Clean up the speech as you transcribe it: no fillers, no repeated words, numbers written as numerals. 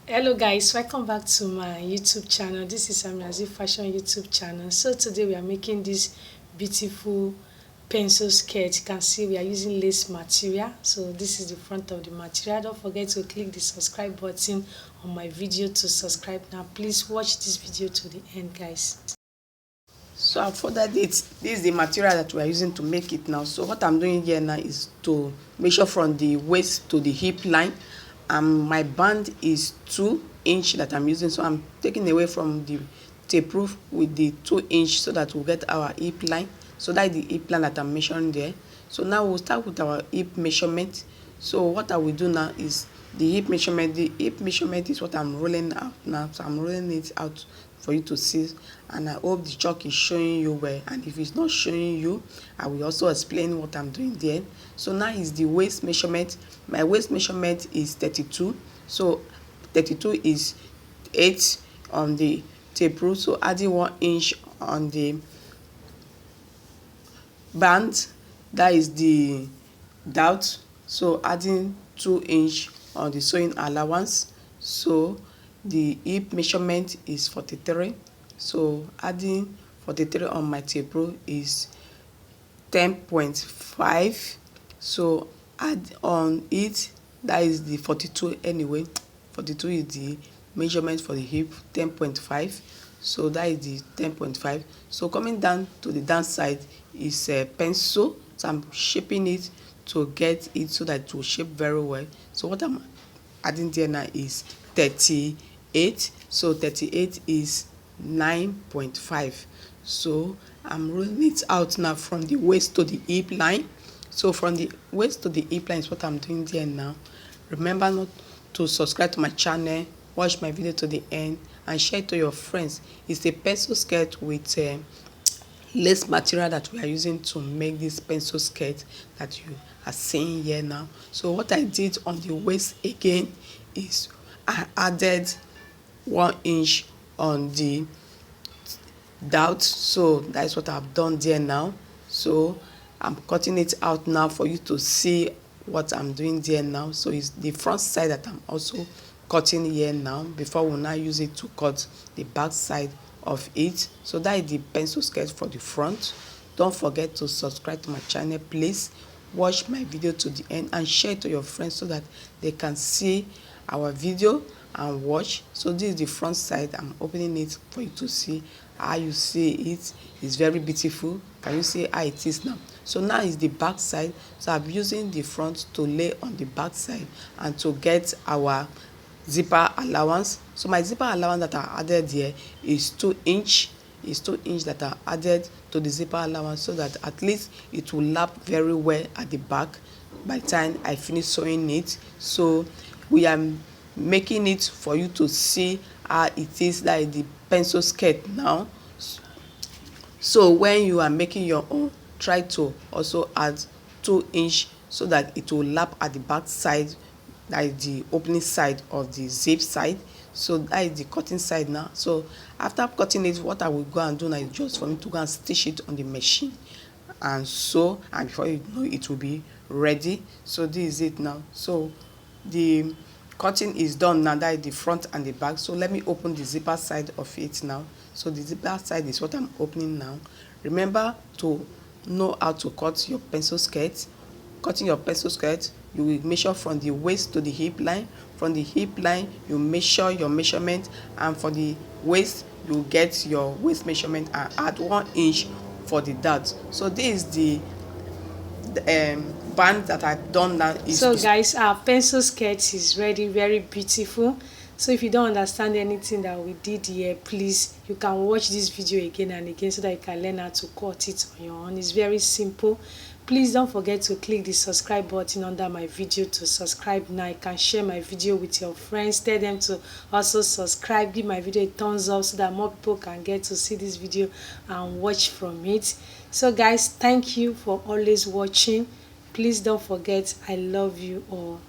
Hello guys, welcome back to my YouTube channel. This is Amiazi Fashion YouTube channel. So today we are making this beautiful pencil skirt. You can see we are using lace material. So this is the front of the material. Don't forget to click the subscribe button on my video to subscribe now. Please watch this video to the end, guys. So I've folded it. This is the material that we are using to make it now. So what I'm doing here now is to measure from the waist to the hip line. My band is 2 inch that I'm using. So I'm taking away from the tape roof with the 2 inch so that we'll get our hip line. So that's the hip line that I'm measuring there. So now we'll start with our hip measurement. So what I will do now is the hip measurement. The hip measurement is what I'm rolling out now. So I'm rolling it out for you to see, and I hope the chalk is showing you well. And if it's not showing you, I will also explain what I'm doing there. So now is the waist measurement. My waist measurement is 32. So 32 is 8 on the tape rule. So adding 1 inch on the band, that is the dowt. So adding 2 inch on the sewing allowance. So the hip measurement is 43. So adding 43 on my tape rule is 10.5. So add on it, that is the 42 anyway. 42 is the measurement for the hip, 10.5. So that is the 10.5. So coming down to the downside is a pencil. So I'm shaping it to get it so that it will shape very well. So what I'm adding there now is 38. So 38 is 9.5. So I'm rolling it out now from the waist to the hip line. So from the waist to the hip line is what I'm doing there now. Remember not to subscribe to my channel, watch my video to the end, and share it to your friends. It's a pencil skirt with lace material that we are using to make this pencil skirt that you are seeing here now. So what I did on the waist again is I added 1 inch on the dowt. So that's what I've done there now. So I'm cutting it out now for you to see what I'm doing there now. So it's the front side that I'm also cutting here now before we now use it to cut the back side of it. So that is the pencil skirt for the front. Don't forget to subscribe to my channel. Please watch my video to the end and share it to your friends so that they can see our video and watch. So this is the front side. I'm opening it for you to see how you see it. It's very beautiful. Can you see how it is now? So now is the back side. So I'm using the front to lay on the back side and to get our zipper allowance. So my zipper allowance that I added here is 2 inch. Is 2 inch that I added to the zipper allowance so that at least it will lap very well at the back by the time I finish sewing it. So we are making it for you to see how it is like the pencil skirt now. So when you are making your own, try to also add 2 inch so that it will lap at the back side, that is the opening side of the zip side. So that is the cutting side now. So after cutting it, what I will go and do now is just for me to go and stitch it on the machine and sew, and before you know it will be ready. So this is it now. So the cutting is done now, that is the front and the back. So let me open the zipper side of it now. So the zipper side is what I'm opening now. Remember to know how to cut your pencil skirt. Cutting your pencil skirt, you will measure from the waist to the hip line. From the hip line, you measure your measurement, and for the waist, you get your waist measurement and add 1 inch for the dart. So this is the band that I've done now. So guys, our pencil skirt is ready, very beautiful. So if you don't understand anything that we did here, please, you can watch this video again and again so that you can learn how to cut it on your own. It's very simple. Please don't forget to click the subscribe button under my video to subscribe now. You can share my video with your friends. Tell them to also subscribe. Give my video a thumbs up so that more people can get to see this video and watch from it. So guys, thank you for always watching. Please don't forget, I love you all.